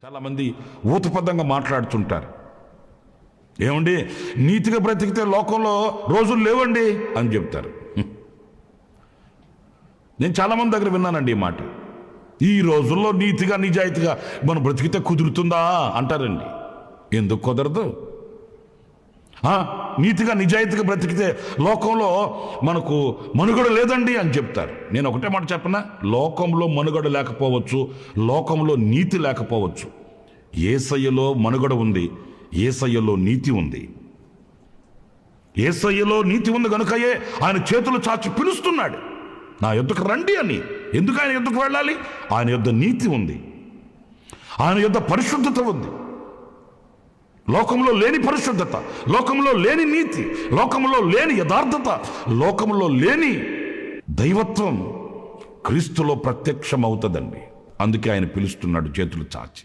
చాలామంది ఊతపదంగా మాట్లాడుతుంటారు. ఏమండి, నీతిగా బ్రతికితే లోకంలో రోజులు లేవండి అని చెప్తారు. నేను చాలామంది దగ్గర విన్నానండి ఈ మాట. ఈ రోజుల్లో నీతిగా నిజాయితీగా మనం బ్రతికితే కుదురుతుందా అంటారండి. ఎందుకు కుదరదు? నీతిగా నిజాయితీగా బ్రతికితే లోకంలో మనకు మనుగడ లేదండి అని చెప్తారు. నేను ఒకటే మాట చెప్పనా, లోకంలో మనుగడ లేకపోవచ్చు, లోకంలో నీతి లేకపోవచ్చు. యేసయ్యలో మనుగడ ఉంది, యేసయ్యలో నీతి ఉంది. యేసయ్యలో నీతి ఉంది కనుకయే ఆయన చేతులు చాచి పిలుస్తున్నాడు, నా యొద్దకు రండి అని. ఎందుకు ఆయన యొద్దకు వెళ్ళాలి? ఆయన యొద్ద నీతి ఉంది, ఆయన యొద్ద పరిశుద్ధత ఉంది. లోకంలో లేని పరిశుద్ధత, లోకంలో లేని నీతి, లోకంలో లేని యథార్థత, లోకంలో లేని దైవత్వం క్రీస్తులో ప్రత్యక్షమవుతుందండి. అందుకే ఆయన పిలుస్తున్నాడు చేతులు చాచి.